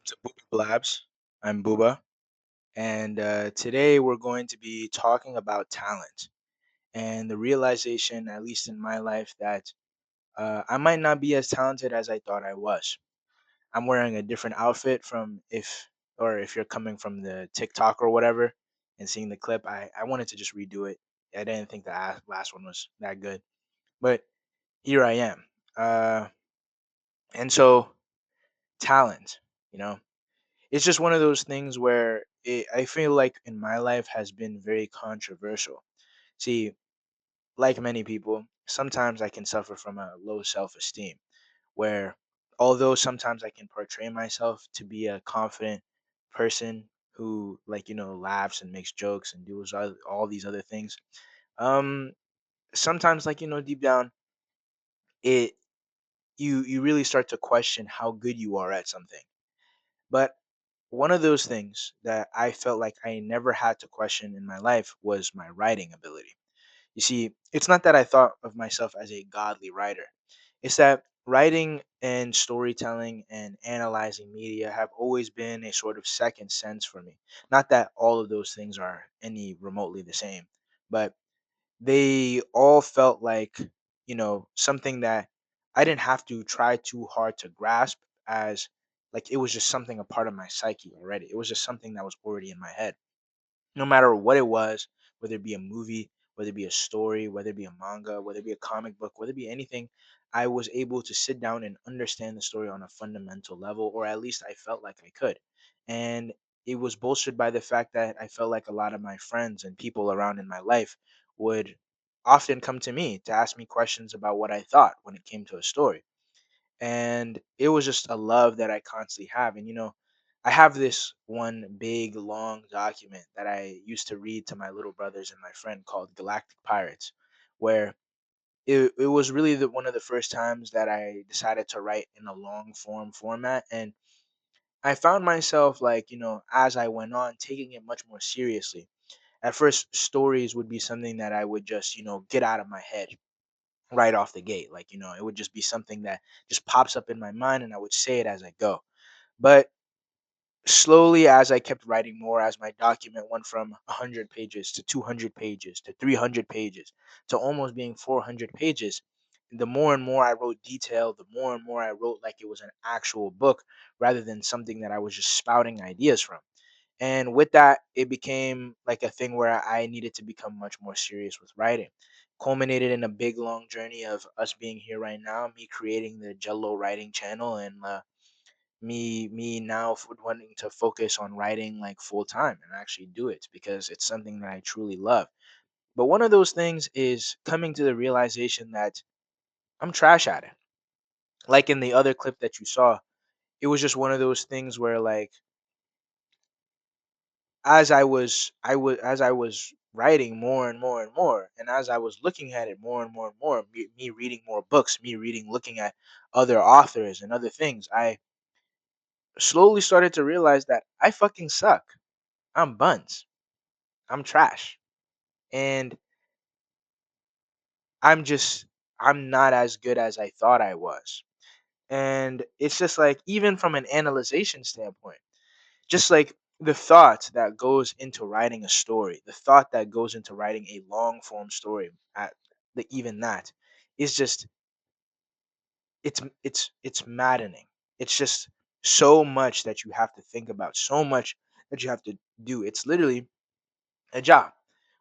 To Booba Blabs. I'm Booba, and today we're going to be talking about talent and the realization, at least in my life, that I might not be as talented as I thought I was. I'm wearing a different outfit from if you're coming from the TikTok or whatever and seeing the clip. I wanted to just redo it. I didn't think the last one was that good, but here I am. Uh, and so talent, you know, it's just one of those things where I feel like in my life has been very controversial. See, like many people, sometimes I can suffer from a low self esteem, where although sometimes I can portray myself to be a confident person who, laughs and makes jokes and does all these other things, um, sometimes, deep down, it you really start to question how good you are at something. But one of those things that I felt like I never had to question in my life was my writing ability. You see, it's not that I thought of myself as a godly writer. It's that writing and storytelling and analyzing media have always been a sort of second sense for me. Not that all of those things are any remotely the same, but they all felt like, something that I didn't have to try too hard to grasp, as like it was just something a part of my psyche already. It was just something that was already in my head. No matter what it was, whether it be a movie, whether it be a story, whether it be a manga, whether it be a comic book, whether it be anything, I was able to sit down and understand the story on a fundamental level, or at least I felt like I could. And it was bolstered by the fact that I felt like a lot of my friends and people around in my life would often come to me to ask me questions about what I thought when it came to a story. And it was just a love that I constantly have. And I have this one big long document that I used to read to my little brothers and my friend called Galactic Pirates, where it was really one of the first times that I decided to write in a long form format. And I found myself, as I went on, taking it much more seriously. At first, stories would be something that I would just, get out of my head right off the gate. It would just be something that just pops up in my mind and I would say it as I go. But slowly, as I kept writing more, as my document went from 100 pages to 200 pages to 300 pages to almost being 400 pages, the more and more I wrote detail, the more and more I wrote like it was an actual book rather than something that I was just spouting ideas from. And with that, it became like a thing where I needed to become much more serious with writing. Culminated in a big long journey of us being here right now, me creating the Jello writing channel, and me now wanting to focus on writing like full time and actually do it because it's something that I truly love. But one of those things is coming to the realization that I'm trash at it. Like in the other clip that you saw, it was just one of those things where, like, as I was writing more and more and more, and as I was looking at it more and more and more, me reading more books, me reading, looking at other authors and other things, I slowly started to realize that I fucking suck. I'm buns. I'm trash. And I'm just I'm not as good as I thought I was. And it's just like, even from an analyzation standpoint, just like the thought that goes into writing a story, the thought that goes into writing a long form story, at even that is just, it's maddening. It's just so much that you have to think about, so much that you have to do. It's literally a job,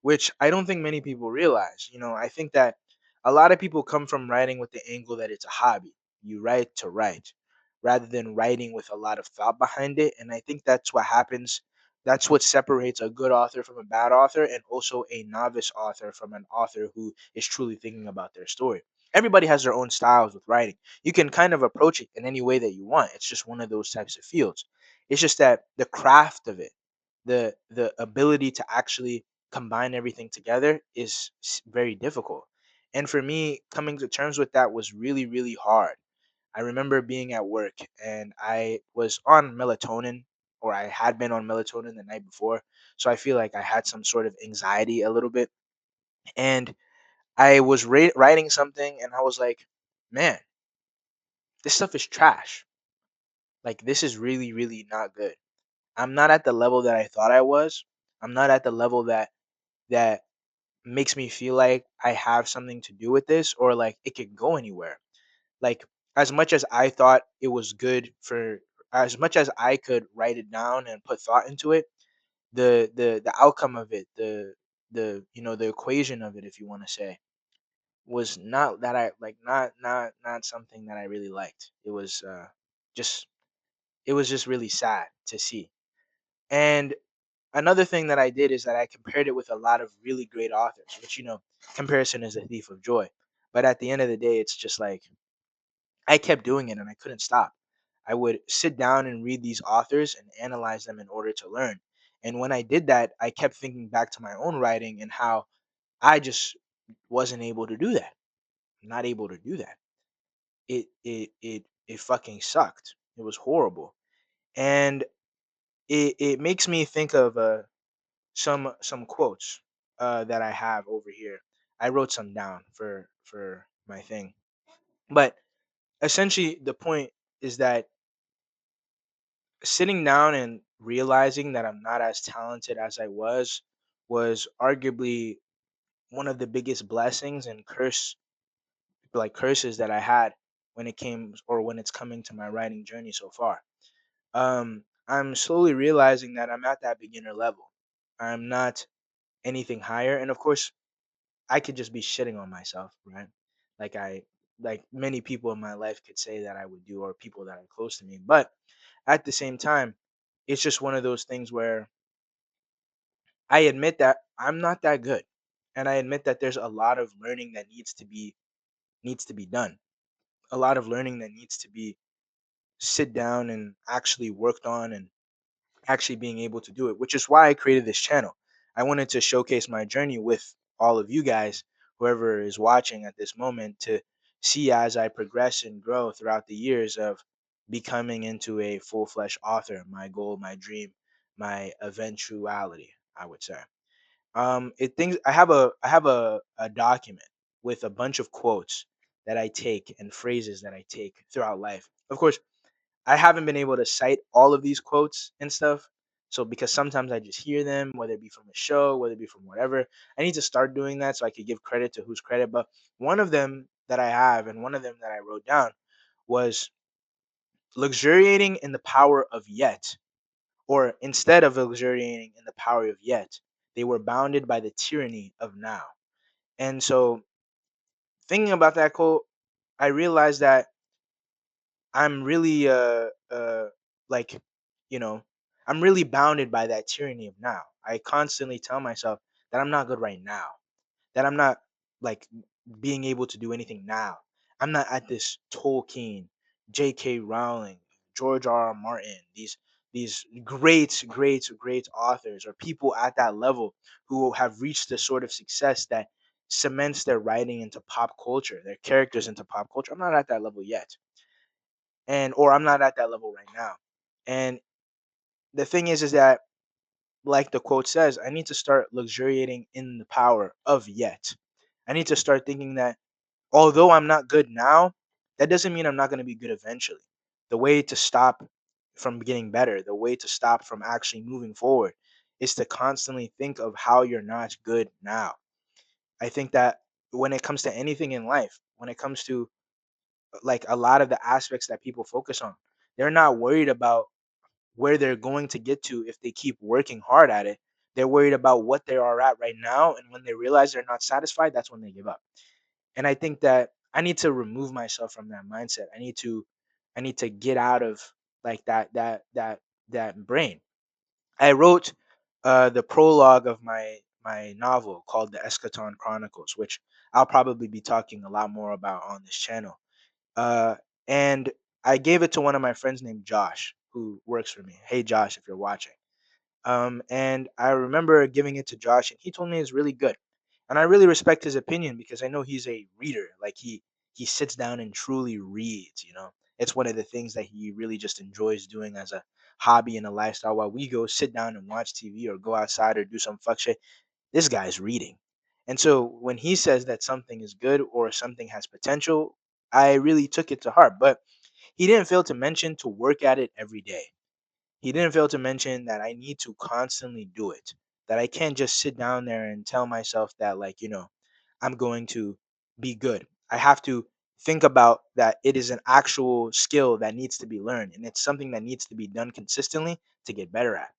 which I don't think many people realize. I think that a lot of people come from writing with the angle that it's a hobby. You write to write rather than writing with a lot of thought behind it. And I think that's what happens. That's what separates a good author from a bad author, and also a novice author from an author who is truly thinking about their story. Everybody has their own styles with writing. You can kind of approach it in any way that you want. It's just one of those types of fields. It's just that the craft of it, the ability to actually combine everything together is very difficult. And for me, coming to terms with that was really, really hard. I remember being at work and I was on melatonin, or I had been on melatonin the night before. So I feel like I had some sort of anxiety a little bit. And I was writing something and I was like, man, this stuff is trash. Like, this is really, really not good. I'm not at the level that I thought I was. I'm not at the level that makes me feel like I have something to do with this, or like it could go anywhere. Like, as much as I thought it was good for, as much as I could write it down and put thought into it, the outcome of it, the the equation of it, if you want to say, was not that I like, not something that I really liked. It was just it was just really sad to see. And another thing that I did is that I compared it with a lot of really great authors, which, comparison is a thief of joy. But at the end of the day, it's just like I kept doing it and I couldn't stop. I would sit down and read these authors and analyze them in order to learn. And when I did that, I kept thinking back to my own writing and how I just wasn't able to do that. Not able to do that. It fucking sucked. It was horrible. And it makes me think of some quotes that I have over here. I wrote some down for my thing. But essentially the point is that sitting down and realizing that I'm not as talented as I was arguably one of the biggest blessings and curses that I had when it came, or when it's coming to my writing journey so far. I'm slowly realizing that I'm at that beginner level. I'm not anything higher, and of course, I could just be shitting on myself, right? Like I, like many people in my life could say that I would do, or people that are close to me. But at the same time, it's just one of those things where I admit that I'm not that good, and I admit that there's a lot of learning that needs to be done. A lot of learning that needs to be sit down and actually worked on, and actually being able to do it, which is why I created this channel. I wanted to showcase my journey with all of you guys, whoever is watching at this moment, to see as I progress and grow throughout the years of becoming into a full-fledged author, my goal, my dream, my eventuality, I would say. It things I have a document with a bunch of quotes that I take and phrases that I take throughout life. Of course, I haven't been able to cite all of these quotes and stuff. So because sometimes I just hear them, whether it be from a show, whether it be from whatever, I need to start doing that so I could give credit to who's credit. But one of them that I have, and one of them that I wrote down, was luxuriating in the power of yet, or instead of luxuriating in the power of yet, they were bounded by the tyranny of now. And so, thinking about that quote, I realized that I'm really like, you know, I'm really bounded by that tyranny of now. I constantly tell myself that I'm not good right now. That I'm not like being able to do anything now. I'm not at this Tolkien, J.K. Rowling, George R. R. Martin, these great authors, or people at that level who have reached the sort of success that cements their writing into pop culture, their characters into pop culture. I'm not at that level yet, and or I'm not at that level right now. And the thing is that, like the quote says, I need to start luxuriating in the power of yet. I need to start thinking that although I'm not good now, that doesn't mean I'm not going to be good eventually. The way to stop from getting better, the way to stop from actually moving forward, is to constantly think of how you're not good now. I think that when it comes to anything in life, when it comes to like a lot of the aspects that people focus on, they're not worried about where they're going to get to if they keep working hard at it. They're worried about what they are at right now, and when they realize they're not satisfied, that's when they give up. And I think that I need to remove myself from that mindset. I need to get out of like that brain. I wrote the prologue of my novel called The Eschaton Chronicles, which I'll probably be talking a lot more about on this channel. Uh, and I gave it to one of my friends named Josh, who works for me. Hey, Josh, if you're watching. And I remember giving it to Josh, and he told me it's really good. And I really respect his opinion because I know he's a reader. Like he sits down and truly reads. It's one of the things that he really just enjoys doing as a hobby and a lifestyle. While we go sit down and watch TV or go outside or do some fuck shit, this guy's reading. And so when he says that something is good or something has potential, I really took it to heart. But He didn't fail to mention to work at it every day. He didn't fail to mention that I need to constantly do it. That I can't just sit down there and tell myself that, like, I'm going to be good. I have to think about that it is an actual skill that needs to be learned, and it's something that needs to be done consistently to get better at.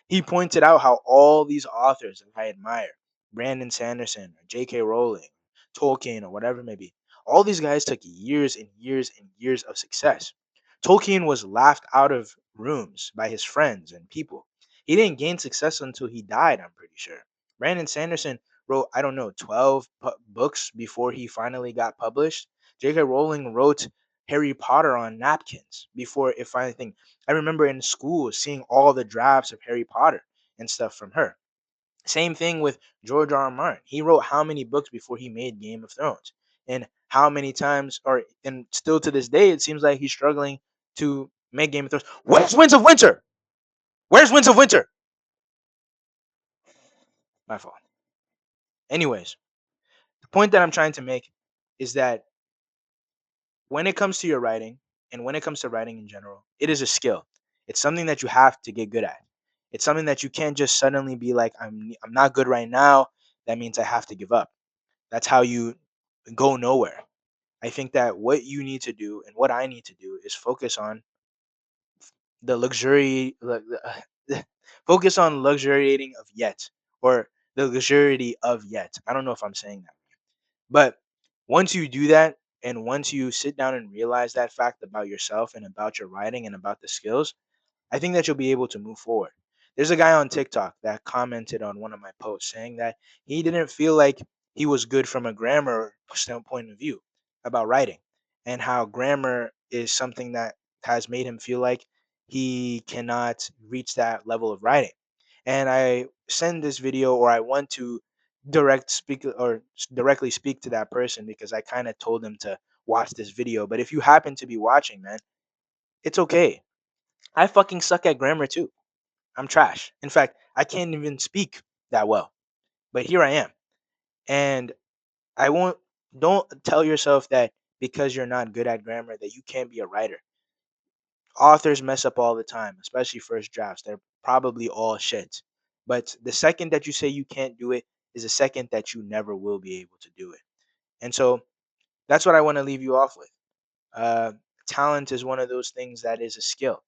He pointed out how all these authors that I admire, Brandon Sanderson or J.K. Rowling, Tolkien, or whatever it may be, all these guys took years and years and years of success. Tolkien was laughed out of rooms by his friends and people. He didn't gain success until he died, I'm pretty sure. Brandon Sanderson wrote, I don't know, 12 books before he finally got published. J.K. Rowling wrote Harry Potter on napkins before it finally thing. I remember in school seeing all the drafts of Harry Potter and stuff from her. Same thing with George R. R. Martin. He wrote how many books before he made Game of Thrones? And how many times, and still to this day, it seems like he's struggling to make Game of Thrones. Where's Winds of Winter? Where's Winds of Winter? My fault. Anyways, the point that I'm trying to make is that when it comes to your writing and when it comes to writing in general, it is a skill. It's something that you have to get good at. It's something that you can't just suddenly be like, I'm not good right now. That means I have to give up. That's how you go nowhere. I think that what you need to do and what I need to do is focus on the luxury, focus on luxuriating of yet, or the luxuriety of yet. I don't know if I'm saying that, but once you do that, and once you sit down and realize that fact about yourself and about your writing and about the skills, I think that you'll be able to move forward. There's a guy on TikTok that commented on one of my posts saying that he didn't feel like he was good from a grammar standpoint of view about writing, and how grammar is something that has made him feel like he cannot reach that level of writing. And I send this video, or I want to directly speak to that person because I kind of told him to watch this video. But if you happen to be watching, man, it's okay. I fucking suck at grammar too. I'm trash. In fact, I can't even speak that well. But here I am. And I won't don't tell yourself that because you're not good at grammar that you can't be a writer. Authors mess up all the time, especially first drafts. They're probably all shit. But the second that you say you can't do it is the second that you never will be able to do it. And so that's what I want to leave you off with. Uh, Talent is one of those things that is a skill.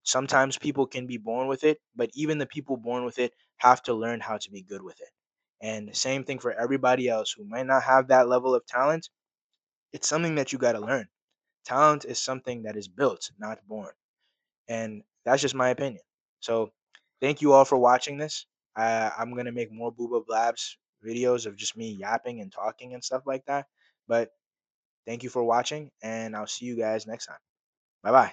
Sometimes people can be born with it, but even the people born with it have to learn how to be good with it. And the same thing for everybody else who might not have that level of talent. It's something that you got to learn. Talent is something that is built, not born. And that's just my opinion. So thank you all for watching this. I'm going to make more Booba Blabs videos of just me yapping and talking and stuff like that. But thank you for watching, and I'll see you guys next time. Bye bye.